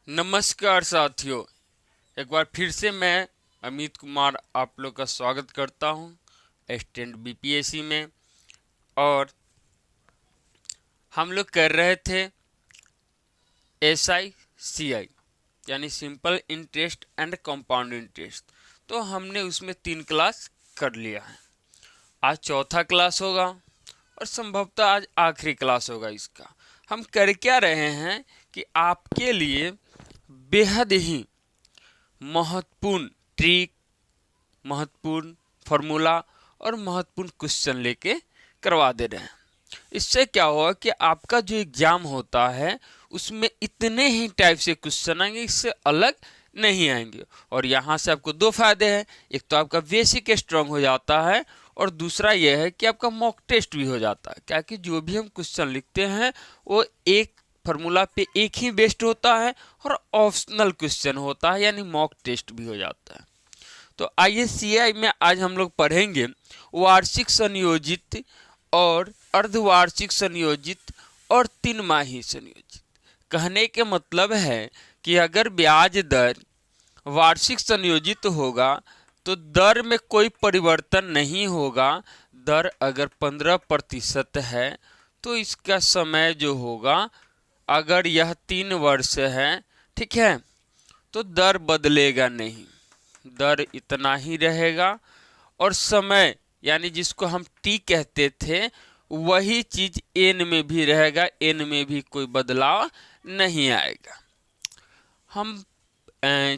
नमस्कार साथियों, एक बार फिर से मैं अमित कुमार आप लोग का स्वागत करता हूं असिस्टेंट बीपीएससी में। और हम लोग कर रहे थे SICI यानी simple interest and compound interest. तो हमने उसमें 3 क्लास कर लिया है। आज चौथा क्लास होगा और संभवतः आज आखिरी क्लास होगा इसका। हम कर क्या रहे हैं कि आपके लिए बेहद ही महत्वपूर्ण ट्रिक, महत्वपूर्ण फार्मूला और महत्वपूर्ण क्वेश्चन लेके करवा दे रहे हैं। इससे क्या होगा कि आपका जो एग्जाम होता है उसमें इतने ही टाइप से क्वेश्चन आएंगे, इससे अलग नहीं आएंगे। और यहाँ से आपको 2 फायदे हैं। एक तो आपका बेसिक स्ट्रांग हो जाता है और दूसरा यह है कि आपका मॉक टेस्ट भी हो जाता है। क्या कि जो भी हम क्वेश्चन लिखते हैं वो एक फार्मूला पे एक ही बेस्ड होता है और ऑप्शनल क्वेश्चन होता है, यानी मॉक टेस्ट भी हो जाता है। तो ISCI में आज हम लोग पढ़ेंगे वार्षिक संयोजित और अर्धवार्षिक संयोजित और 3 माही संयोजित। कहने के मतलब है कि अगर ब्याज दर वार्षिक संयोजित होगा तो दर में कोई परिवर्तन नहीं होगा। दर अगर 15% है तो इसका समय जो होगा, अगर यह 3 वर्ष है, ठीक है, तो दर बदलेगा नहीं, दर इतना ही रहेगा। और समय यानी जिसको हम टी कहते थे वही चीज एन में भी रहेगा, एन में भी कोई बदलाव नहीं आएगा। हम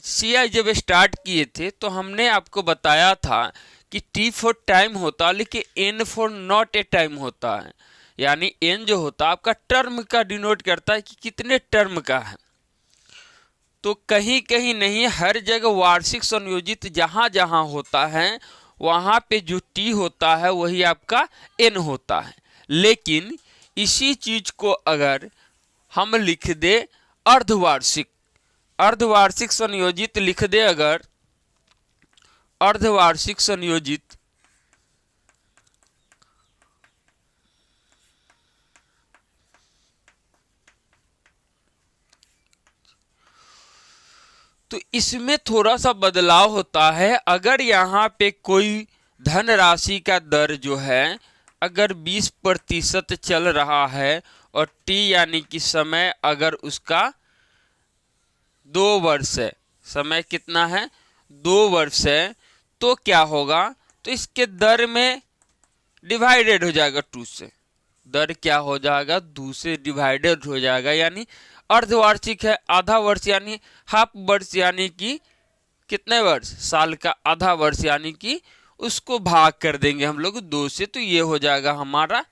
CI जब स्टार्ट किए थे तो हमने आपको बताया था कि T फॉर टाइम होता, लेकिन N for not a time होता है। यानी N जो होता है आपका टर्म का डिनोट करता है कि कितने टर्म का है। तो कहीं कहीं नहीं, हर जगह वार्षिक संयोजित जहाँ जहाँ होता है वहाँ पे जो T होता है वही आपका N होता है। लेकिन इसी चीज को अगर हम लिख दे अर्धवार्षिक, अर्धवार्षिक संयोजित लिख दे, अगर अर्धवार्षिक संयोजित तो इसमें थोड़ा सा बदलाव होता है। अगर यहाँ पे कोई धनराशि का दर जो है अगर 20% चल रहा है और टी यानी कि समय अगर उसका 2 वर्ष है, समय कितना है 2 वर्ष है, तो क्या होगा, तो इसके दर में डिवाइडेड हो जाएगा 2 से। दर क्या हो जाएगा 2 से डिवाइडेड हो जाएगा। यानी अर्धवार्षिक है, आधा वर्ष यानी हाफ वर्ष, यानी कि कितने वर्ष, साल का आधा वर्ष, यानी कि उसको भाग कर देंगे हम लोग 2 से, तो ये हो जाएगा हमारा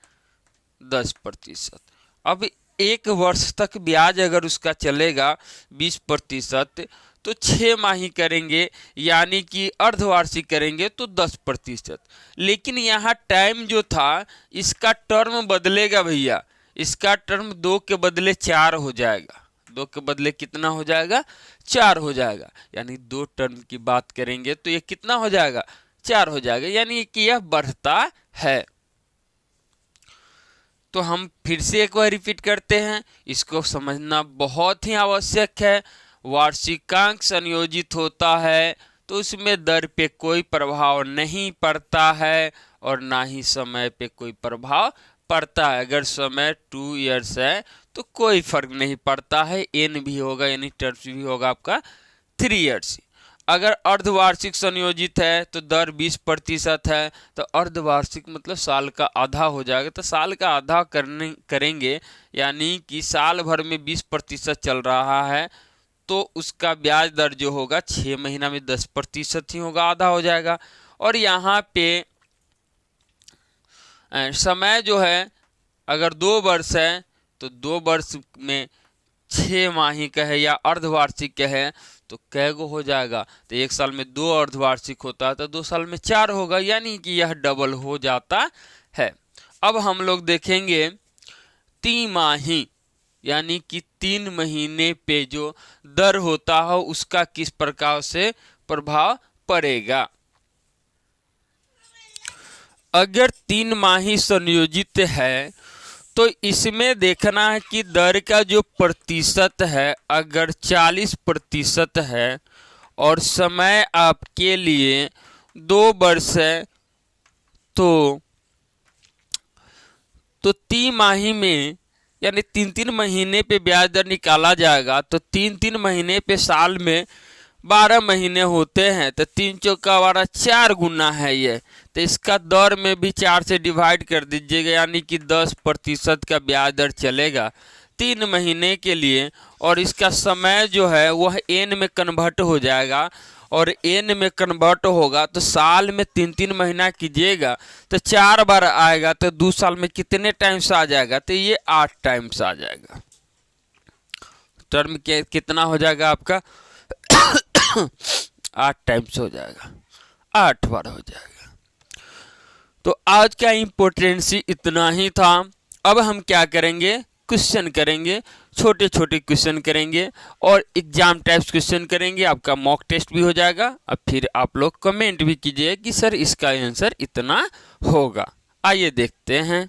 10%। अब 1 वर्ष तक ब्याज अगर उसका चलेगा 20%, तो 6 माही करेंगे यानी कि अर्धवार्षिक करेंगे तो 10%। लेकिन यहाँ टाइम जो था इसका टर्म बदलेगा भैया, इसका टर्म 2 के बदले 4 हो जाएगा। 2 के बदले कितना हो जाएगा, 4 हो जाएगा। यानी 2 टर्म की बात करेंगे तो ये कितना हो जाएगा, 4 हो जाएगा। यानी कि यह बढ़ता है। तो हम फिर से एक बार रिपीट करते हैं, इसको समझना बहुत ही आवश्यक है। वार्षिकांक संयोजित होता है तो उसमें दर पे कोई प्रभाव नहीं पड़ता है और ना ही समय पे कोई प्रभाव पड़ता है। अगर समय 2 इयर्स है तो कोई फर्क नहीं पड़ता है, एन भी होगा यानी टर्म्स भी होगा आपका 3 इयर्स। अगर अर्धवार्षिक संयोजित है तो दर 20% है, तो अर्धवार्षिक मतलब साल का आधा हो जाएगा। तो साल का आधा करेंगे यानी कि साल भर में 20% चल रहा है तो उसका ब्याज दर जो होगा 6 महीना में 10% ही होगा, आधा हो जाएगा। और यहाँ पे समय जो है अगर 2 वर्ष है तो 2 वर्ष में 6 माही का है या अर्धवार्षिक का है तो कैगो हो जाएगा। तो 1 साल में 2 अर्धवार्षिक होता है तो 2 साल में 4 होगा, यानी कि यह डबल हो जाता है। अब हम लोग देखेंगे तिमाही, यानी कि 3 महीने पे जो दर होता है उसका किस प्रकार से प्रभाव पड़ेगा। अगर 3 माही संयोजित है तो इसमें देखना है कि दर का जो प्रतिशत है, अगर 40% है और समय आपके लिए 2 वर्ष है, तो 3 माही में यानी 3 महीने पे ब्याज दर निकाला जाएगा। तो 3 महीने पे साल में 12 महीने होते हैं, तो 3 × 4 = 4 गुना है ये। तो इसका दर में भी 4 से डिवाइड कर दीजिएगा, यानी कि 10% का ब्याज दर चलेगा 3 महीने के लिए। और इसका समय जो है वह एन में कन्वर्ट हो जाएगा, और एन में कन्वर्ट होगा तो साल में 3 महीना कीजिएगा तो 4 बार आएगा, तो 2 साल में कितने टाइम्स आ जाएगा? तो ये 8 टाइम्स आ जाएगा। टर्म के कितना हो जाएगा आपका? 8 टाइम्स हो जाएगा, 8 बार हो जाएगा। तो आज का इम्पोर्टेंसी इतना ही था। अब हम क्या करेंगे? क्वेश्चन करेंगे, छोटे छोटे क्वेश्चन करेंगे और एग्जाम टाइप्स क्वेश्चन करेंगे। आपका मॉक टेस्ट भी हो जाएगा। अब फिर आप लोग कमेंट भी कीजिए कि सर इसका आंसर इतना होगा। आइए देखते हैं।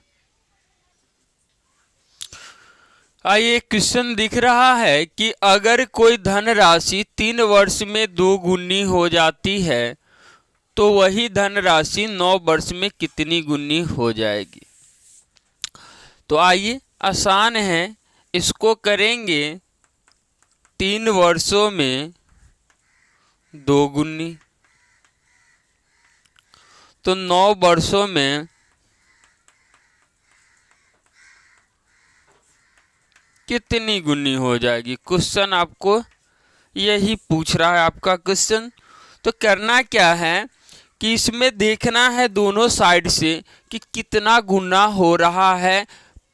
आइए, क्वेश्चन दिख रहा है कि अगर कोई धनराशि 3 वर्ष में 2 गुनी हो जाती है तो वही धनराशि 9 वर्ष में कितनी गुनी हो जाएगी? तो आइए, आसान है, इसको करेंगे 3 वर्षों में 2 गुनी, तो 9 वर्षों में कितनी गुनी हो जाएगी? क्वेश्चन आपको यही पूछ रहा है आपका क्वेश्चन। तो करना क्या है कि इसमें देखना है दोनों साइड से कि कितना गुना हो रहा है,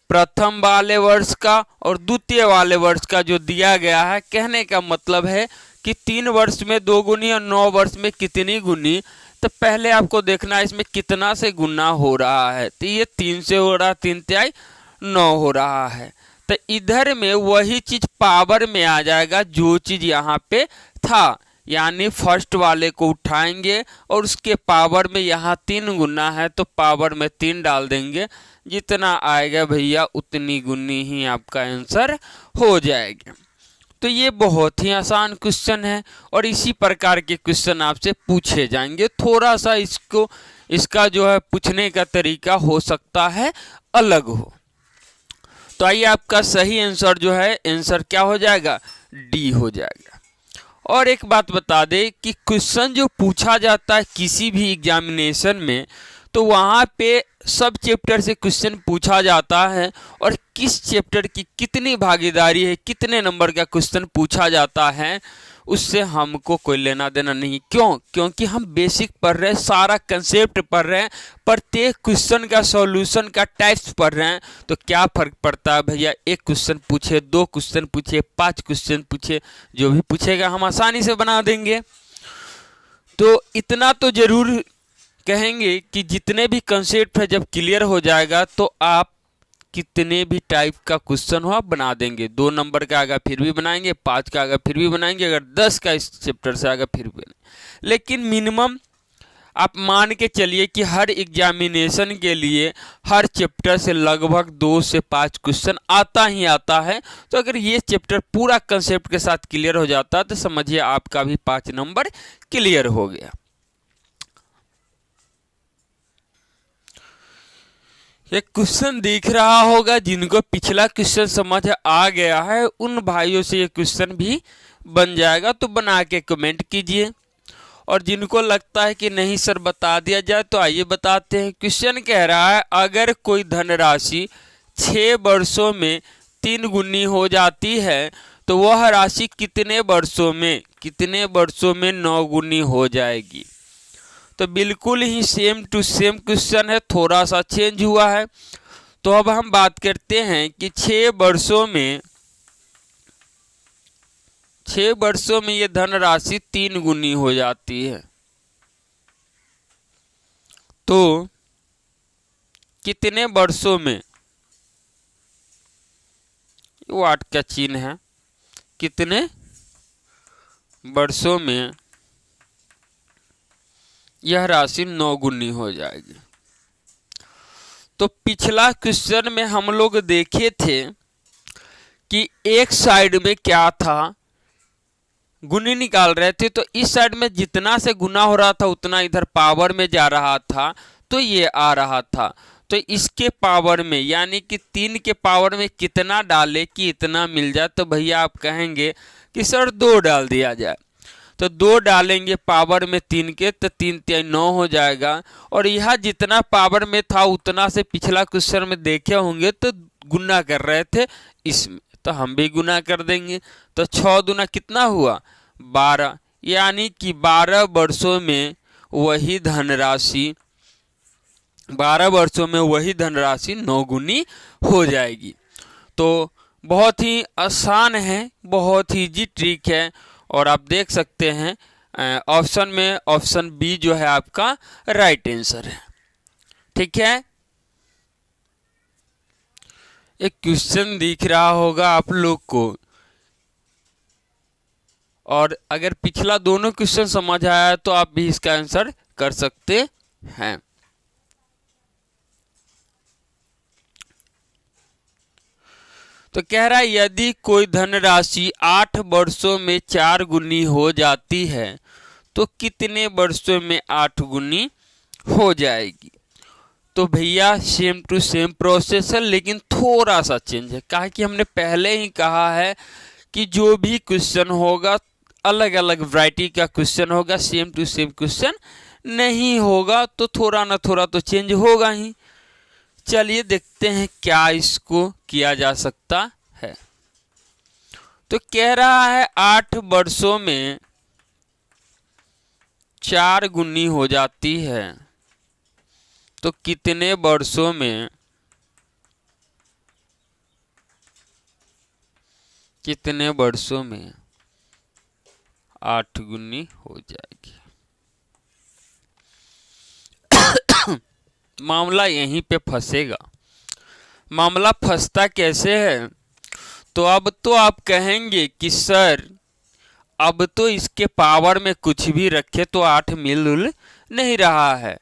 प्रथम वाले वर्ष का और द्वितीय वाले वर्ष का जो दिया गया है। कहने का मतलब है कि 3 वर्ष में 2 गुनी और 9 वर्ष में कितनी गुनी। तो पहले आपको देखना है इसमें कितना से गुना हो रहा है। तो ये 3 से हो रहा है, 3 तिहाई 9 हो रहा है। तो इधर में वही चीज पावर में आ जाएगा जो चीज यहाँ पे था, यानी फर्स्ट वाले को उठाएंगे और उसके पावर में यहाँ 3 गुना है तो पावर में 3 डाल देंगे। जितना आएगा भैया उतनी गुनी ही आपका आंसर हो जाएगा। तो ये बहुत ही आसान क्वेश्चन है और इसी प्रकार के क्वेश्चन आपसे पूछे जाएंगे। थोड़ा सा इसका जो है पूछने का तरीका हो सकता है अलग हो। तो आइए, आपका सही आंसर जो है, आंसर क्या हो जाएगा? डी हो जाएगा। और एक बात बता दें कि क्वेश्चन जो पूछा जाता है किसी भी एग्जामिनेशन में, तो वहाँ पे सब चैप्टर से क्वेश्चन पूछा जाता है और किस चैप्टर की कितनी भागीदारी है, कितने नंबर का क्वेश्चन पूछा जाता है, उससे हमको कोई लेना देना नहीं। क्यों? क्योंकि हम बेसिक पढ़ रहे हैं, सारा कंसेप्ट पढ़ रहे हैं, प्रत्येक क्वेश्चन का सॉल्यूशन का टाइप्स पढ़ रहे हैं। तो क्या फर्क पड़ता है भैया, 1 क्वेश्चन पूछे, 2 क्वेश्चन पूछे, 5 क्वेश्चन पूछे, जो भी पूछेगा हम आसानी से बना देंगे। तो इतना तो जरूर कहेंगे कि जितने भी कंसेप्ट है जब क्लियर हो जाएगा तो आप कितने भी टाइप का क्वेश्चन हो आप बना देंगे। 2 नंबर का आएगा फिर भी बनाएंगे, 5 का आएगा फिर भी बनाएंगे, अगर 10 का इस चैप्टर से आएगा फिर भी बनाएंगे। लेकिन मिनिमम आप मान के चलिए कि हर एग्जामिनेशन के लिए हर चैप्टर से लगभग 2 से 5 क्वेश्चन आता ही आता है। तो अगर ये चैप्टर पूरा कंसेप्ट के साथ क्लियर हो जाता है तो समझिए आपका भी 5 नंबर क्लियर हो गया। ये क्वेश्चन दिख रहा होगा, जिनको पिछला क्वेश्चन समझ आ गया है उन भाइयों से ये क्वेश्चन भी बन जाएगा, तो बना के कमेंट कीजिए। और जिनको लगता है कि नहीं सर बता दिया जाए तो आइए बताते हैं। क्वेश्चन कह रहा है अगर कोई धनराशि 6 वर्षों में 3 गुनी हो जाती है तो वह राशि कितने वर्षों में 9 गुनी हो जाएगी। तो बिल्कुल ही सेम टू सेम क्वेश्चन है, थोड़ा सा चेंज हुआ है। तो अब हम बात करते हैं कि 6 वर्षों में ये धनराशि 3 गुनी हो जाती है, तो कितने वर्षों में, वाट का चिन्ह है, कितने वर्षों में यह राशि 9 गुनी हो जाएगी। तो पिछला क्वेश्चन में हम लोग देखे थे कि एक साइड में क्या था, गुनी निकाल रहे थे, तो इस साइड में जितना से गुना हो रहा था उतना इधर पावर में जा रहा था, तो ये आ रहा था। तो इसके पावर में यानी कि 3 के पावर में कितना डाले कि इतना मिल जाए, तो भैया आप कहेंगे कि सर 2 डाल दिया जाए। तो 2 डालेंगे पावर में 3 के, तो 3 3 9 हो जाएगा। और यह जितना पावर में था उतना से पिछला क्वेश्चन में देखे होंगे तो गुना कर रहे थे इसमें, तो हम भी गुना कर देंगे। तो 6 दूना कितना हुआ 12, यानी कि 12 वर्षों में वही धनराशि 12 वर्षों में वही धनराशि 9 गुनी हो जाएगी। तो बहुत ही आसान है, बहुत ही इजी ट्रिक है। और आप देख सकते हैं ऑप्शन में ऑप्शन बी जो है आपका राइट आंसर है। ठीक है, एक क्वेश्चन दिख रहा होगा आप लोग को, और अगर पिछला दोनों क्वेश्चन समझ आया तो आप भी इसका आंसर कर सकते हैं। तो कह रहा है यदि कोई धनराशि 8 वर्षों में 4 गुनी हो जाती है तो कितने वर्षों में 8 गुनी हो जाएगी। तो भैया सेम टू सेम प्रोसेस है, लेकिन थोड़ा सा चेंज है। कहा कि हमने पहले ही कहा है कि जो भी क्वेश्चन होगा अलग अलग वैरायटी का क्वेश्चन होगा, सेम टू सेम क्वेश्चन नहीं होगा। तो थोड़ा ना थोड़ा तो चेंज होगा ही। चलिए देखते हैं क्या इसको किया जा सकता है। तो कह रहा है 8 वर्षों में 4 गुनी हो जाती है, तो कितने वर्षों में 8 गुनी हो जाएगी। मामला यहीं पे फंसेगा। मामला फंसता कैसे है, तो अब तो आप कहेंगे कि सर अब तो इसके पावर में कुछ भी रखे तो 8 मिल नहीं रहा है।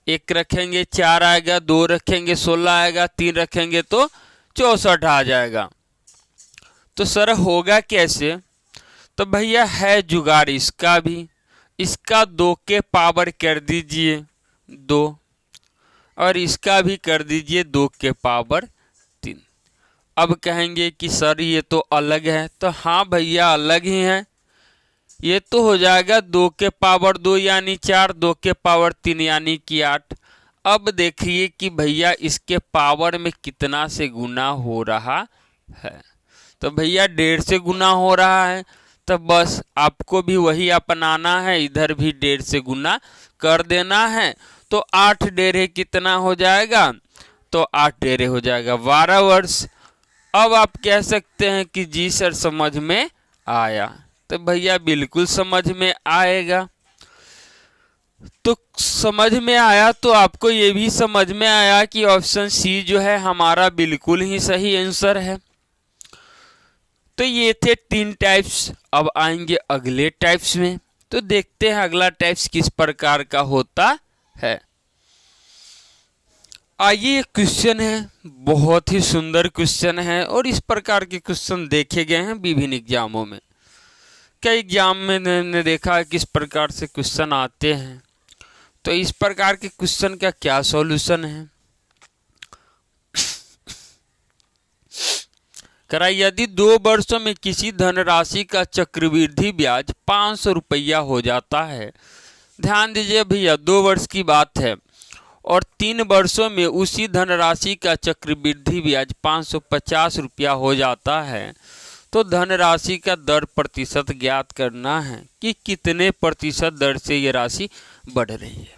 1 रखेंगे 4 आएगा, 2 रखेंगे 16 आएगा, 3 रखेंगे तो 64 आ जाएगा। तो सर होगा कैसे। तो भैया है जुगाड़ इसका भी, इसका 2 के पावर कर दीजिए 2, और इसका भी कर दीजिए 2 के पावर 3। अब कहेंगे कि सर ये तो अलग है, तो हाँ भैया अलग ही है। ये तो हो जाएगा 2 के पावर 2 यानी 4, 2 के पावर 3 यानी कि 8। अब देखिए कि भैया इसके पावर में कितना से गुना हो रहा है। तो भैया 1.5 से गुना हो रहा है, तो बस आपको भी वही अपनाना है, इधर भी 1.5 से गुना कर देना है। तो 8 1.5 कितना हो जाएगा, तो 8 1.5 हो जाएगा 12 वर्ष। अब आप कह सकते हैं कि जी सर समझ में आया, तो भैया बिल्कुल समझ में आएगा। तो समझ में आया तो आपको ये भी समझ में आया कि ऑप्शन सी जो है हमारा बिल्कुल ही सही आंसर है। तो ये थे 3 टाइप्स। अब आएंगे अगले टाइप्स में, तो देखते हैं अगला टाइप्स किस प्रकार का होता है। आइए एक क्वेश्चन है, बहुत ही सुंदर क्वेश्चन है, और इस प्रकार के क्वेश्चन देखे गए हैं विभिन्न एग्जामों में। कई एग्जाम में मैंने देखा है किस प्रकार से क्वेश्चन आते हैं। तो इस प्रकार के क्वेश्चन का क्या सॉल्यूशन है। करा यदि 2 वर्षों में किसी धनराशि का चक्रवृद्धि ब्याज 500 रुपया हो जाता है। ध्यान दीजिए भैया 2 वर्ष की बात है, और 3 वर्षों में उसी धनराशि का चक्रवृद्धि ब्याज 550 रुपया हो जाता है। तो धनराशि का दर प्रतिशत ज्ञात करना है कि कितने प्रतिशत दर से ये राशि बढ़ रही है।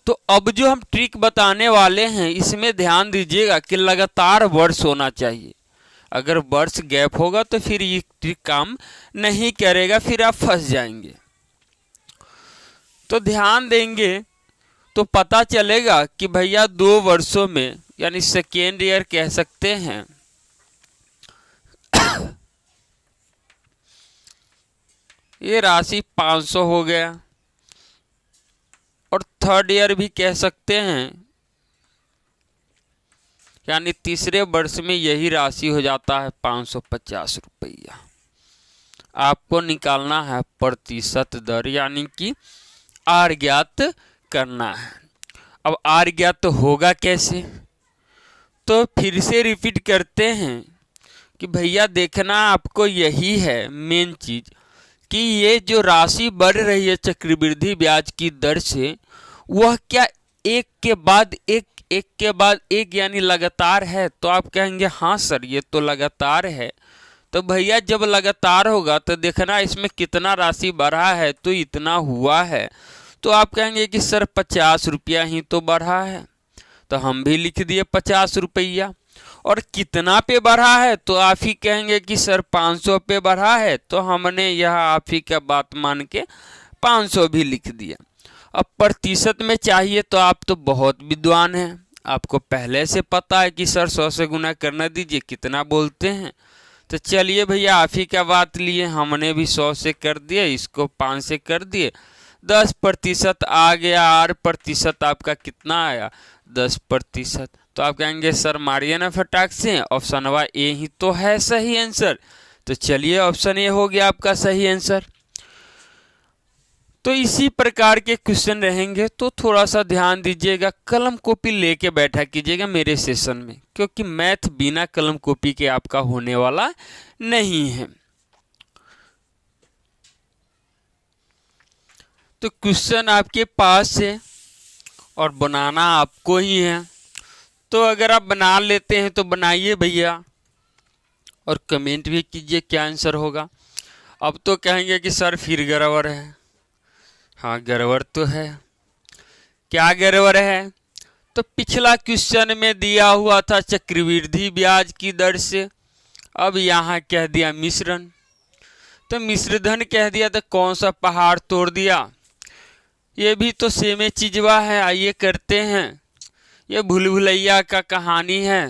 तो अब जो हम ट्रिक बताने वाले हैं इसमें ध्यान दीजिएगा कि लगातार वर्ष होना चाहिए। अगर वर्ष गैप होगा तो फिर ये ट्रिक काम नहीं करेगा, फिर आप फंस जाएंगे। तो ध्यान देंगे तो पता चलेगा कि भैया 2 वर्षों में यानी सेकेंड ईयर कह सकते हैं ये राशि 500 हो गया, और थर्ड ईयर भी कह सकते हैं यानी तीसरे वर्ष में यही राशि हो जाता है 550 रुपया। आपको निकालना है प्रतिशत दर, यानी कि आर ज्ञात करना है। अब आर ज्ञात होगा कैसे, तो फिर से रिपीट करते हैं कि भैया देखना आपको यही है मेन चीज कि ये जो राशि बढ़ रही है चक्रवृद्धि ब्याज की दर से, वह क्या एक के बाद एक के बाद एक यानी लगातार है। तो आप कहेंगे हाँ सर ये तो लगातार है। तो भैया जब लगातार होगा तो देखना इसमें कितना राशि बढ़ा है, तो इतना हुआ है। तो आप कहेंगे कि सर 50 रुपया ही तो बढ़ा है, तो हम भी लिख दिए 50 रुपया। और कितना पे बढ़ा है, तो आप ही कहेंगे कि सर 500 पे बढ़ा है, तो हमने यह आप ही का बात मान के 500 भी लिख दिया। अब प्रतिशत में चाहिए तो आप तो बहुत विद्वान हैं, आपको पहले से पता है कि सर 100 से गुना करना दीजिए कितना बोलते हैं। तो चलिए भैया आप ही का बात लिए, हमने भी 100 से कर दिए, इसको 5 से कर दिए, 10% आ गया। 8% आपका कितना आया, 10%। तो आप कहेंगे सर मारिए ना फटाक से, ऑप्शन ए ही तो है सही आंसर। तो चलिए ऑप्शन ए हो गया आपका सही आंसर। तो इसी प्रकार के क्वेश्चन रहेंगे, तो थोड़ा सा ध्यान दीजिएगा, कलम कॉपी लेके बैठा कीजिएगा मेरे सेशन में, क्योंकि मैथ बिना कलम कॉपी के आपका होने वाला नहीं है। तो क्वेश्चन आपके पास है और बनाना आपको ही है। तो अगर आप बना लेते हैं तो बनाइए भैया, और कमेंट भी कीजिए क्या आंसर होगा। अब तो कहेंगे कि सर फिर गड़बड़ है। हाँ गड़बड़ तो है। क्या गड़बड़ है, तो पिछला क्वेश्चन में दिया हुआ था चक्रवृद्धि ब्याज की दर से, अब यहाँ कह दिया मिश्रण। तो मिश्रधन कह दिया तो कौन सा पहाड़ तोड़ दिया, ये भी तो सेम चीजवा है। आइए करते हैं, ये भूल भुलैया का कहानी है।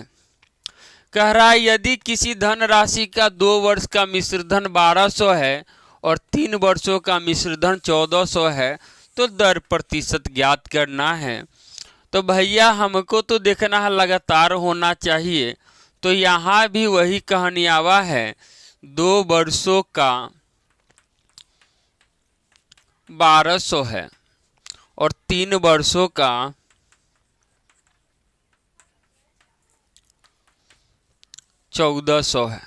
कह रहा है यदि किसी धन राशि का 2 वर्ष का मिश्रधन 1200 है और 3 वर्षों का मिश्रधन 1400 है, तो दर प्रतिशत ज्ञात करना है। तो भैया हमको तो देखना है लगातार होना चाहिए। तो यहाँ भी वही कहानी आवा है, 2 वर्षों का 1200 है और 3 वर्षों का 1400 है।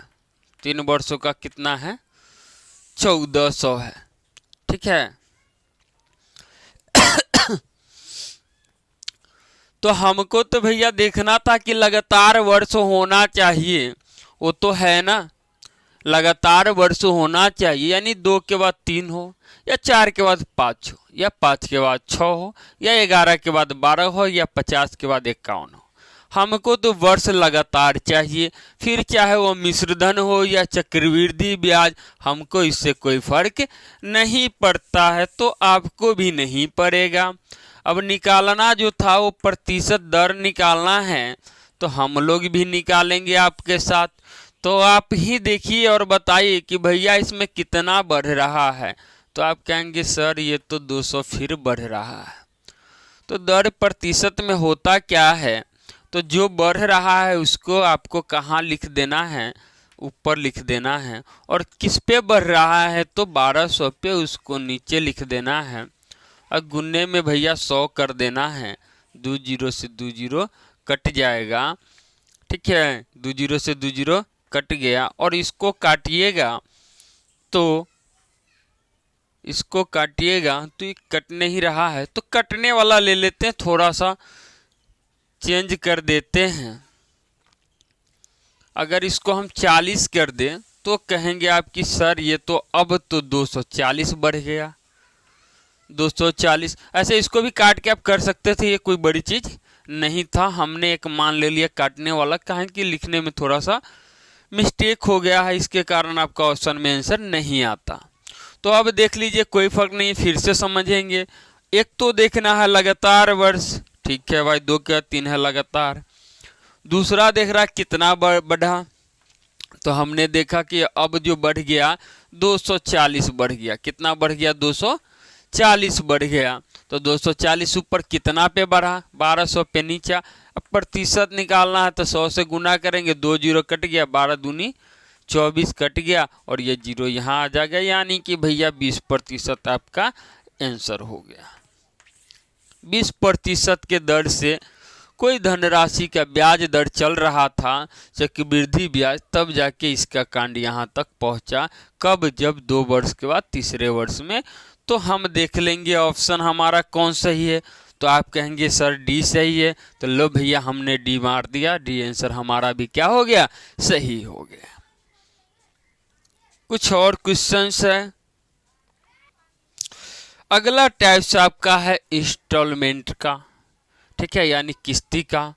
3 वर्षों का कितना है, 1400 है। ठीक है। तो हमको तो भैया देखना था कि लगातार वर्ष होना चाहिए, वो तो है ना, लगातार वर्ष होना चाहिए, यानी 2 के बाद 3 हो, या 4 के बाद 5 हो, या 5 के बाद 6 हो, या 11 के बाद 12 हो, या 50 के बाद 51 हो। हमको तो वर्ष लगातार चाहिए, फिर चाहे वो मिश्रधन हो या चक्रवृद्धि ब्याज, हमको इससे कोई फर्क नहीं पड़ता है, तो आपको भी नहीं पड़ेगा। अब निकालना जो था वो प्रतिशत दर निकालना है, तो हम लोग भी निकालेंगे आपके साथ। तो आप ही देखिए और बताइए कि भैया इसमें कितना बढ़ रहा है। तो आप कहेंगे सर ये तो 200 फिर बढ़ रहा है। तो दर प्रतिशत में होता क्या है, तो जो बढ़ रहा है उसको आपको कहाँ लिख देना है, ऊपर लिख देना है, और किस पे बढ़ रहा है, तो 1200 पे उसको नीचे लिख देना है। और गुन्ने में भैया 100 कर देना है, 2 0 से 2 0 कट जाएगा। ठीक है, 2 0 से 2 0 कट गया। और इसको काटिएगा तो इसको काटिएगा तो ये कट नहीं रहा है, तो कटने वाला ले लेते हैं, थोड़ा सा चेंज कर देते हैं। अगर इसको हम 40 कर दें तो कहेंगे आप कि सर ये तो अब तो 240 बढ़ गया, 240। ऐसे इसको भी काट के आप कर सकते थे, ये कोई बड़ी चीज नहीं था। हमने एक मान ले लिया काटने वाला, कहें कि लिखने में थोड़ा सा मिस्टेक हो गया है, इसके कारण आपका ऑप्शन में आंसर नहीं आता। तो अब देख लीजिए, कोई फर्क नहीं, फिर से समझेंगे। एक तो देखना है लगातार वर्ष, ठीक है भाई, 2 के 3 है लगातार। दूसरा देख रहा है कितना बढ़ा, तो हमने देखा कि अब जो बढ़ गया 240 बढ़ गया। कितना बढ़ गया, 240 बढ़ गया। तो 240 ऊपर कितना पे बढ़ा, 1200 पे नीचा। अब प्रतिशत निकालना है तो 100 से गुना करेंगे, 2 जीरो कट गया, 12 दूनी 24 कट गया और ये जीरो यहाँ आ जाएगा, यानी कि भैया 20% आपका आंसर हो गया। 20% के दर से कोई धनराशि का ब्याज दर चल रहा था, चक्रवृद्धि ब्याज, तब जाके इसका कांड यहाँ तक पहुँचा। कब? जब 2 वर्ष के बाद तीसरे वर्ष में। तो हम देख लेंगे ऑप्शन हमारा कौन सही है। तो आप कहेंगे सर डी सही है, तो लो भैया हमने डी मार दिया, डी आंसर हमारा भी क्या हो गया? सही हो गया। कुछ और क्वेश्चंस है। अगला टाइप्स आपका है इंस्टॉलमेंट का, ठीक है, यानी किस्ती का।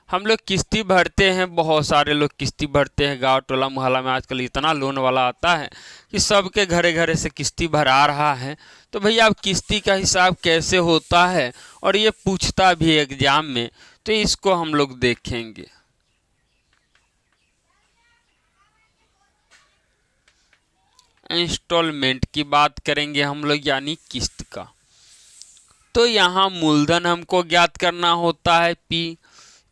हम लोग किस्ती भरते हैं, बहुत सारे लोग किस्ती भरते हैं। गाँव टोला मोहल्ला में आजकल इतना लोन वाला आता है कि सबके घरे घरे से किस्ती भरा रहा है। तो भैया अब किस्ती का हिसाब कैसे होता है, और ये पूछता भी एग्जाम में, तो इसको हम लोग देखेंगे। इंस्टॉलमेंट की बात करेंगे हम लोग, यानी किस्त का। तो यहाँ मूलधन हमको ज्ञात करना होता है P,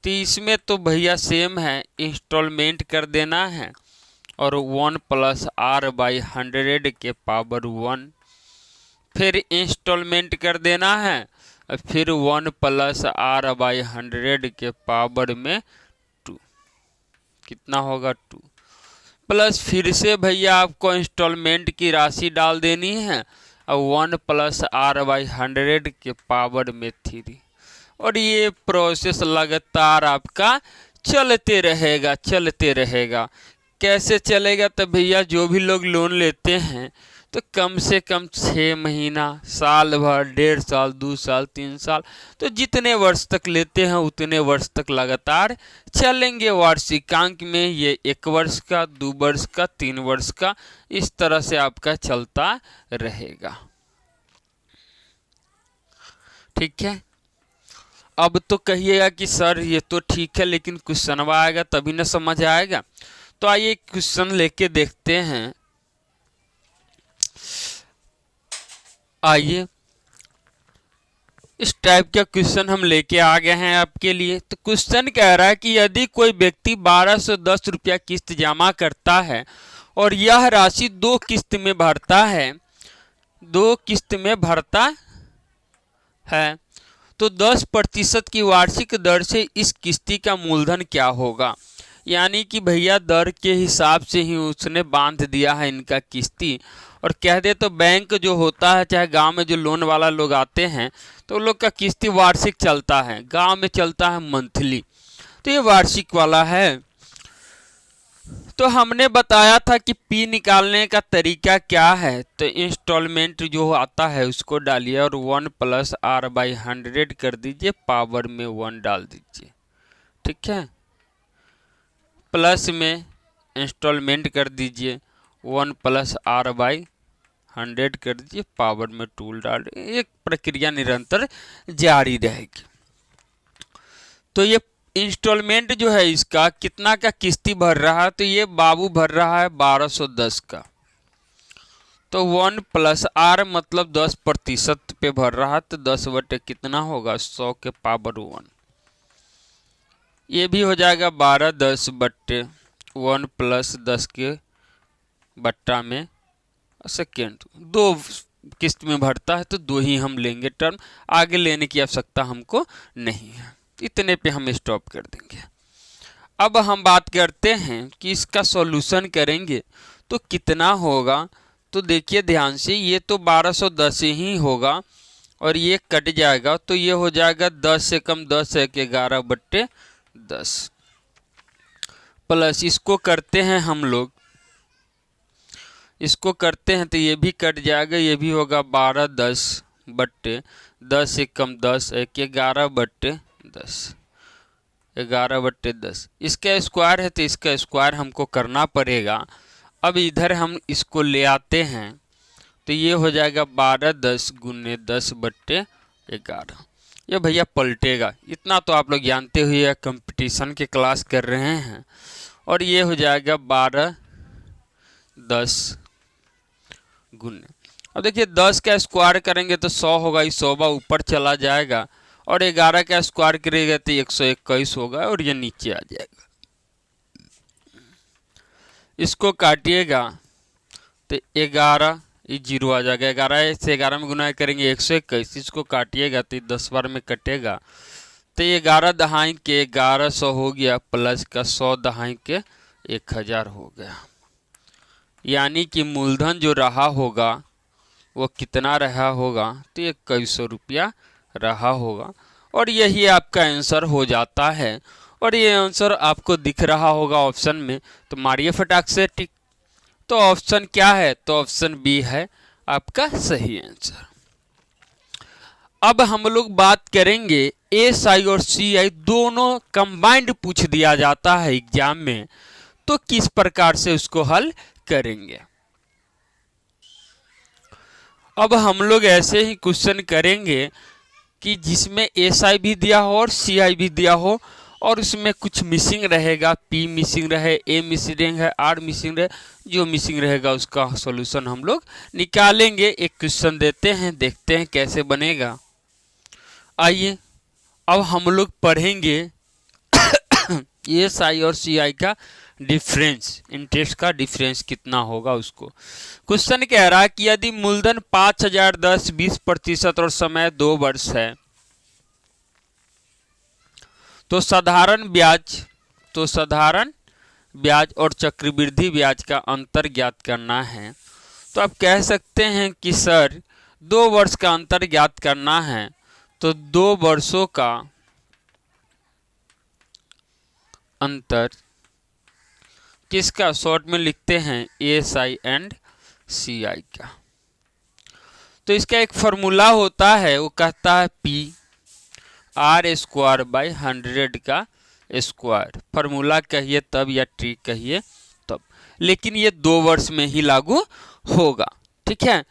तो इसमें तो भैया सेम है, इंस्टॉलमेंट कर देना है और 1 + R/100 के पावर 1, फिर इंस्टॉलमेंट कर देना है और फिर 1 + R/100 के पावर में 2, कितना होगा 2, प्लस फिर से भैया आपको इंस्टॉलमेंट की राशि डाल देनी है और 1 + R/100 के पावर में 3, और ये प्रोसेस लगातार आपका चलते रहेगा, चलते रहेगा। कैसे चलेगा? तो भैया जो भी लोग लोन लेते हैं तो कम से कम 6 महीना, साल भर, 1.5 साल, 2 साल, 3 साल, तो जितने वर्ष तक लेते हैं उतने वर्ष तक लगातार चलेंगे। वार्षिकांक में ये 1 वर्ष का, 2 वर्ष का, 3 वर्ष का, इस तरह से आपका चलता रहेगा। ठीक है। अब तो कहिएगा कि सर ये तो ठीक है, लेकिन क्वेश्चन आएगा तभी ना समझ आएगा। तो आइए क्वेश्चन लेके देखते हैं। आइए इस टाइप का क्वेश्चन हम लेके आ गए हैं आपके लिए। तो क्वेश्चन कह रहा है कि यदि कोई व्यक्ति 1210 रुपया किस्त जमा करता है और यह राशि 2 किस्त में भरता है, 2 किस्त में भरता है, तो 10% की वार्षिक दर से इस किस्ती का मूलधन क्या होगा? यानी कि भैया दर के हिसाब से ही उसने बांध दिया है इनका किस्ती। और कह दे तो बैंक जो होता है, चाहे गांव में जो लोन वाला लोग आते हैं, तो लोग का किस्ती वार्षिक चलता है, गांव में चलता है मंथली, तो ये वार्षिक वाला है। तो हमने बताया था कि P निकालने का तरीका क्या है। तो इंस्टॉलमेंट जो आता है उसको डालिए और 1 + R/100 कर दीजिए, पावर में 1 डाल दीजिए, ठीक है। प्लस में इंस्टॉलमेंट कर दीजिए, 1 + R/100 कर दीजिए, पावर में 2 डाल दीजिए। एक प्रक्रिया निरंतर जारी रहेगी। तो ये इंस्टॉलमेंट जो है इसका कितना का किस्ती भर रहा है? तो ये बाबू भर रहा है 1210 का। तो 1 + R मतलब 10% पे भर रहा है, तो 10 बटे कितना होगा? 100 के पावर 1। ये भी हो जाएगा 12 10 बट्टे 1 + 10 के बट्टा में सेकेंड। 2 किस्त में भरता है तो 2 ही हम लेंगे टर्म, आगे लेने की आवश्यकता हमको नहीं है। इतने पे हम स्टॉप कर देंगे। अब हम बात करते हैं कि इसका सॉल्यूशन करेंगे तो कितना होगा। तो देखिए ध्यान से, ये तो 1210 ही होगा और ये कट जाएगा, तो ये हो जाएगा 10 से कम 10 है कि 11 बट्टे 10, प्लस इसको करते हैं हम लोग, इसको करते हैं तो ये भी कट जाएगा, ये भी होगा 12 10 बट्टे 10 से कम 10 है कि 11 बट्टे 10, 11 बट्टे 10। इसका स्क्वायर है तो इसका स्क्वायर हमको करना पड़ेगा। अब इधर हम इसको ले आते हैं तो ये हो जाएगा 12 10 गुने 10 बट्टे 11। ये भैया पलटेगा, इतना तो आप लोग जानते हुए कंपटीशन के क्लास कर रहे हैं। और ये हो जाएगा 12 10 गुने, अब देखिए 10 का स्क्वायर करेंगे तो 100 होगा, 100 ऊपर चला जाएगा और 11 का स्क्वायर करेगा तो 121 होगा और ये नीचे आ जाएगा। इसको काटिएगा तो 11 ये 0 आ जाएगा। 11 से 11 में गुना करेंगे 121। इसको काटिएगा तो 10 बार में कटेगा तो ये 11 दहाई के 1100 हो गया, प्लस का 100 दहाई के 1000 हो गया। यानी कि मूलधन जो रहा होगा वो कितना रहा होगा, तो 2100 रुपया रहा होगा। और यही आपका आंसर हो जाता है। और ये आंसर आपको दिख रहा होगा ऑप्शन में, तो मारिए फटाक से टिक। तो ऑप्शन क्या है, तो ऑप्शन बी है आपका सही आंसर। अब हम लोग बात करेंगे एसआई और सीआई दोनों कंबाइंड पूछ दिया जाता है एग्जाम में, तो किस प्रकार से उसको हल करेंगे। अब हम लोग ऐसे ही क्वेश्चन करेंगे कि जिसमें एसआई भी दिया हो और सीआई भी दिया हो और उसमें कुछ मिसिंग रहेगा, पी मिसिंग रहे, ए मिसिंग है, आर मिसिंग रहे, जो मिसिंग रहेगा उसका सॉल्यूशन हम लोग निकालेंगे। एक क्वेश्चन देते हैं, देखते हैं कैसे बनेगा। आइए अब हम लोग पढ़ेंगे एसआई और सीआई का डिफरेंस, इंटरेस्ट का डिफरेंस कितना होगा उसको। क्वेश्चन कह रहा है कि यदि मूलधन 5000 10 20% और समय 2 वर्ष है तो साधारण ब्याज और चक्रवृद्धि ब्याज का अंतर ज्ञात करना है। तो आप कह सकते हैं कि सर 2 वर्ष का अंतर ज्ञात करना है, तो 2 वर्षों का अंतर किसका, शॉर्ट में लिखते हैं एएसआई एंड सीआई का। तो इसका एक फॉर्मूला होता है, वो कहता है पी आर स्क्वायर बाई 100 का स्क्वायर। फार्मूला कहिए तब या ट्रिक कहिए तब, लेकिन ये 2 वर्ष में ही लागू होगा। ठीक है,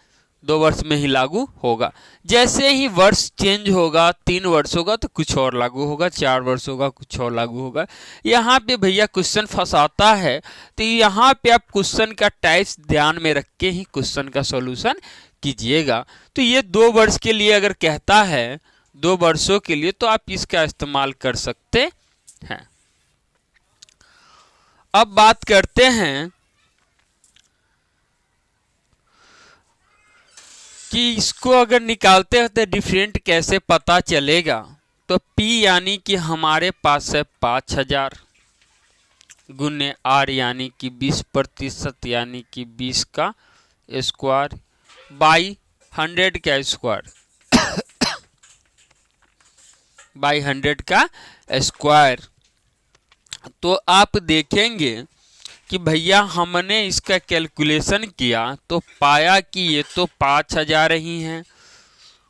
2 वर्ष में ही लागू होगा। जैसे ही वर्ष चेंज होगा, 3 वर्ष होगा तो कुछ और लागू होगा, 4 वर्ष होगा कुछ और लागू होगा। यहाँ पे भैया क्वेश्चन फंसाता है, तो यहाँ पे आप क्वेश्चन का टाइप्स ध्यान में रख के ही क्वेश्चन का सॉल्यूशन कीजिएगा। तो ये 2 वर्ष के लिए अगर कहता है 2 वर्षों के लिए, तो आप इसका इस्तेमाल कर सकते हैं। अब बात करते हैं कि इसको अगर निकालते हैं तो डिफरेंट कैसे पता चलेगा। तो P यानी कि हमारे पास है 5000 गुने R यानी कि 20% यानी कि 20 का स्क्वायर बाई 100 का स्क्वायर बाई 100 का स्क्वायर। तो आप देखेंगे कि भैया हमने इसका कैलकुलेशन किया तो पाया कि ये तो 5000 ही हैं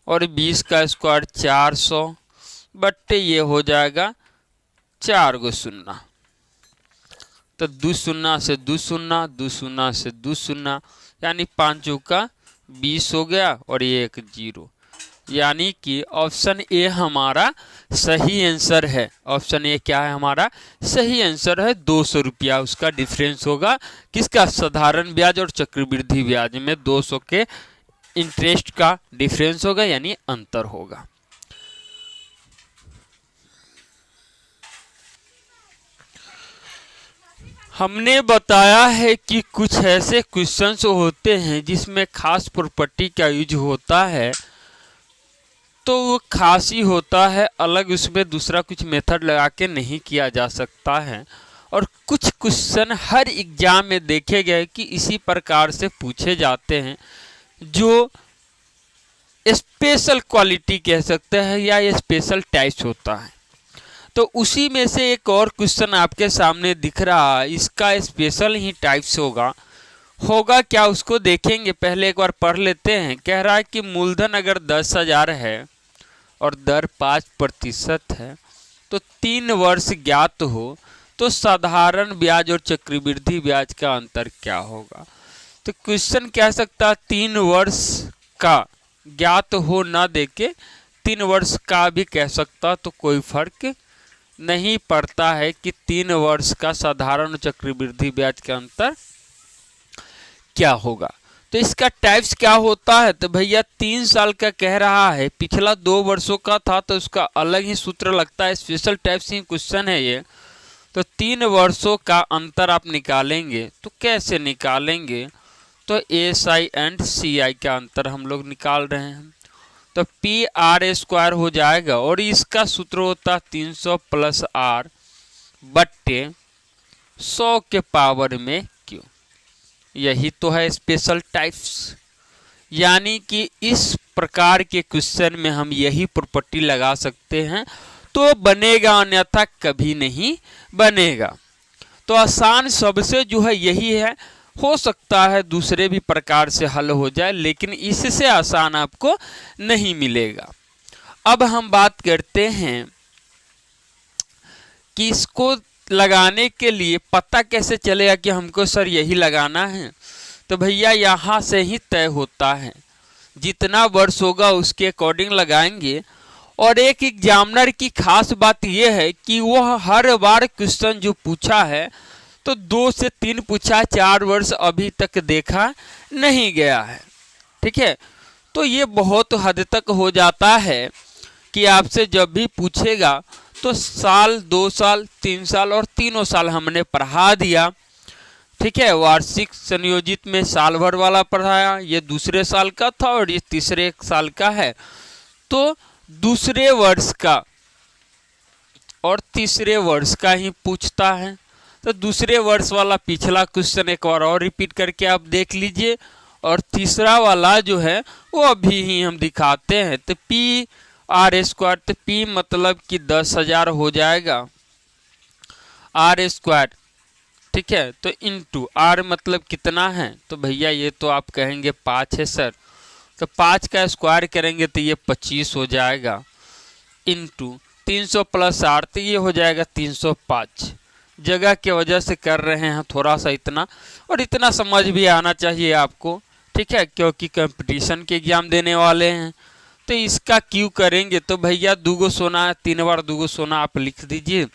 और 20 का स्क्वायर 400 बट्टे ये हो जाएगा 4 गो शून्ना, तो 2 शून्ना से 2 शून्ना, 2 शून्ना से 2 शून्ना, यानी 5 का 20 हो गया और ये एक 0। यानी कि ऑप्शन ए हमारा सही आंसर है। ऑप्शन ए क्या है हमारा सही आंसर है। 200 रुपया उसका डिफरेंस होगा, किसका, साधारण ब्याज और चक्रवृद्धि ब्याज में 200 के इंटरेस्ट का डिफरेंस होगा, यानी अंतर होगा। हमने बताया है कि कुछ ऐसे क्वेश्चंस होते हैं जिसमें खास प्रॉपर्टी का यूज होता है, तो वो खास ही होता है, अलग उसमें दूसरा कुछ मेथड लगा के नहीं किया जा सकता है। और कुछ क्वेश्चन हर एग्जाम में देखे गए कि इसी प्रकार से पूछे जाते हैं, जो स्पेशल क्वालिटी कह सकते हैं या स्पेशल टाइप्स होता है। तो उसी में से एक और क्वेश्चन आपके सामने दिख रहा है, इसका स्पेशल ही टाइप्स होगा क्या उसको देखेंगे। पहले एक बार पढ़ लेते हैं। कह रहा है कि मूलधन अगर 10,000 है और दर 5% है तो 3 वर्ष ज्ञात हो, तो साधारण ब्याज और चक्रवृद्धि ब्याज का अंतर क्या होगा। तो क्वेश्चन कह सकता है 3 वर्ष का ज्ञात हो ना देके 3 वर्ष का भी कह सकता, तो कोई फर्क नहीं पड़ता है कि 3 वर्ष का साधारण चक्रवृद्धि ब्याज का अंतर क्या होगा। तो इसका टाइप्स क्या होता है, तो भैया 3 साल का कह रहा है, पिछला 2 वर्षों का था तो उसका अलग ही सूत्र लगता है, स्पेशल टाइप्स ही क्वेश्चन है ये। तो 3 वर्षों का अंतर आप निकालेंगे तो कैसे निकालेंगे, तो SI एंड CI का अंतर हम लोग निकाल रहे हैं। तो PR² हो जाएगा और इसका सूत्र होता है 300 + R बट्टे 100 के पावर में Q। यही तो है स्पेशल टाइप्स। यानी कि इस प्रकार के क्वेश्चन में हम यही प्रॉपर्टी लगा सकते हैं तो बनेगा, अन्यथा कभी नहीं बनेगा। तो आसान सबसे जो है यही है, हो सकता है दूसरे भी प्रकार से हल हो जाए, लेकिन इससे आसान आपको नहीं मिलेगा। अब हम बात करते हैं कि इसको लगाने के लिए पता कैसे चलेगा कि हमको सर यही लगाना है। तो भैया यहाँ से ही तय होता है, जितना वर्ष होगा उसके अकॉर्डिंग लगाएंगे। और एक एग्जामिनर की खास बात यह है कि वह हर बार क्वेश्चन जो पूछा है तो 2 से 3 पूछा, 4 वर्ष अभी तक देखा नहीं गया है। ठीक है, तो ये बहुत हद तक हो जाता है कि आपसे जब भी पूछेगा तो साल, 2 साल, 3 साल और तीनों साल हमने पढ़ा दिया। ठीक है, वार्षिक संयोजित में साल भर वाला पढ़ाया, ये दूसरे साल का था और ये तीसरे साल का है। तो दूसरे वर्ष का और तीसरे वर्ष का ही पूछता है। तो दूसरे वर्ष वाला पिछला क्वेश्चन एक बार और रिपीट करके आप देख लीजिए, और तीसरा वाला जो है वो अभी ही हम दिखाते हैं। तो PR², तो P मतलब कि 10,000 हो जाएगा, R², ठीक है, तो इंटू R मतलब कितना है, तो भैया ये तो आप कहेंगे 5 है सर, तो 5 का स्क्वायर करेंगे तो ये 25 हो जाएगा, इंटू 300 + R, तो ये हो जाएगा 305। जगह की वजह से कर रहे हैं थोड़ा सा इतना, और इतना समझ भी आना चाहिए आपको। ठीक है, क्योंकि कंपटीशन के एग्जाम देने वाले हैं। तो इसका क्यू करेंगे तो भैया 2 सोना है, 3 बार 2 सोना आप लिख दीजिए।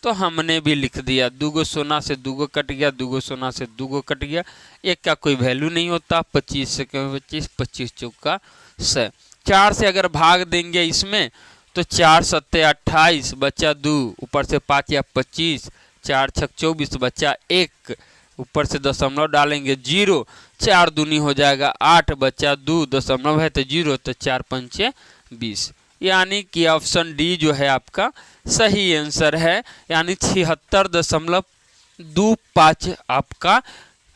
तो हमने भी लिख दिया, 2 सोना से 2 कट गया, 2 सोना से 2 कट गया, एक का कोई वैल्यू नहीं होता। 25 से 25, 25 चौका 100। 4 से अगर भाग देंगे इसमें तो 4 सत्ते 28 बचा 2, ऊपर से 5 या 25, 4 छक 24 बचा 1, ऊपर से दशमलव डालेंगे 0, 4 दूनी हो जाएगा 8, बचा 2, दशमलव है तो 0, तो 4 पंचे 20। यानी कि ऑप्शन डी जो है आपका सही आंसर है, यानी 76.25 आपका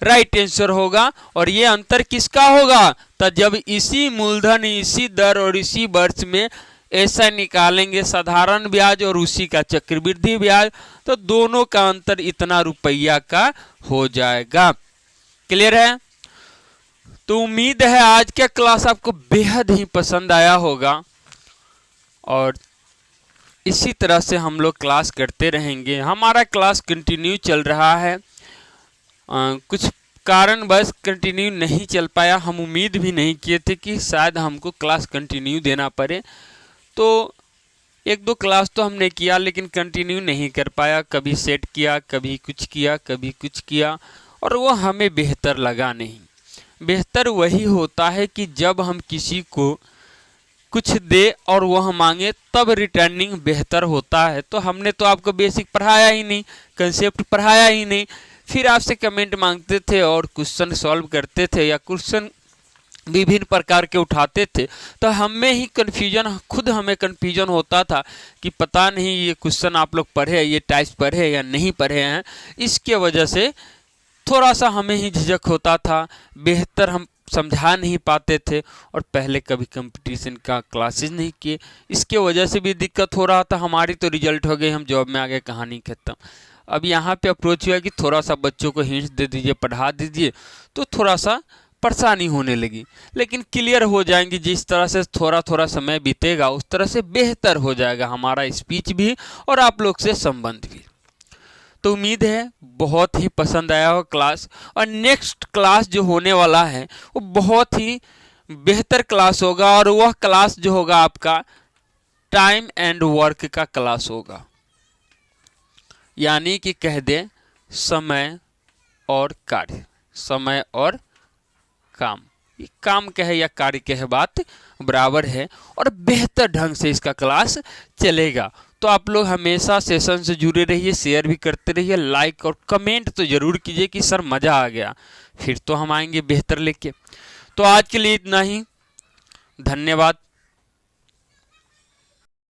राइट आंसर होगा। और ये अंतर किसका होगा, तो जब इसी मूलधन, इसी दर और इसी वर्ष में ऐसा निकालेंगे साधारण ब्याज और उसी का चक्रवृद्धि ब्याज, तो दोनों का अंतर इतना रुपया का हो जाएगा। क्लियर है? तो उम्मीद है आज का क्लास आपको बेहद ही पसंद आया होगा, और इसी तरह से हम लोग क्लास करते रहेंगे। हमारा क्लास कंटिन्यू चल रहा है, कुछ कारण बस कंटिन्यू नहीं चल पाया। हम उम्मीद भी नहीं किए थे कि शायद हमको क्लास कंटिन्यू देना पड़े, तो 1-2 क्लास तो हमने किया लेकिन कंटिन्यू नहीं कर पाया। कभी सेट किया, कभी कुछ किया, कभी कुछ किया, और वो हमें बेहतर लगा नहीं। बेहतर वही होता है कि जब हम किसी को कुछ दे और वह मांगे तब रिटर्निंग बेहतर होता है। तो हमने तो आपको बेसिक पढ़ाया ही नहीं, कंसेप्ट पढ़ाया ही नहीं, फिर आपसे कमेंट मांगते थे और क्वेश्चन सॉल्व करते थे या क्वेश्चन विभिन्न प्रकार के उठाते थे, तो हमें ही कन्फ्यूजन, खुद हमें कन्फ्यूजन होता था कि पता नहीं ये क्वेश्चन आप लोग पढ़े, ये टाइप्स पढ़े या नहीं पढ़े हैं। इसके वजह से थोड़ा सा हमें ही झिझक होता था, बेहतर हम समझा नहीं पाते थे, और पहले कभी कंपटीशन का क्लासेस नहीं किए, इसके वजह से भी दिक्कत हो रहा था। हमारी तो रिजल्ट हो गई, हम जॉब में आ गए, कहानी खत्म। अब यहाँ पे अप्रोच हुआ कि थोड़ा सा बच्चों को हिंट्स दे दीजिए, पढ़ा दीजिए, तो थोड़ा सा परेशानी होने लगी, लेकिन क्लियर हो जाएंगी। जिस तरह से थोड़ा थोड़ा समय बीतेगा उस तरह से बेहतर हो जाएगा हमारा स्पीच भी और आप लोग से संबंध भी। तो उम्मीद है बहुत ही पसंद आया हो क्लास, और नेक्स्ट क्लास जो होने वाला है वो बहुत ही बेहतर क्लास होगा, और वह क्लास जो होगा आपका टाइम एंड वर्क का क्लास होगा। यानी कि कह दे समय और कार्य, समय और काम। ये काम कहे या कार्य कहे बात बराबर है, और बेहतर ढंग से इसका क्लास चलेगा। तो आप लोग हमेशा सेशन से जुड़े रहिए, शेयर भी करते रहिए, लाइक और कमेंट तो ज़रूर कीजिए कि सर मज़ा आ गया। फिर तो हम आएंगे बेहतर लेके। तो आज के लिए इतना ही, धन्यवाद।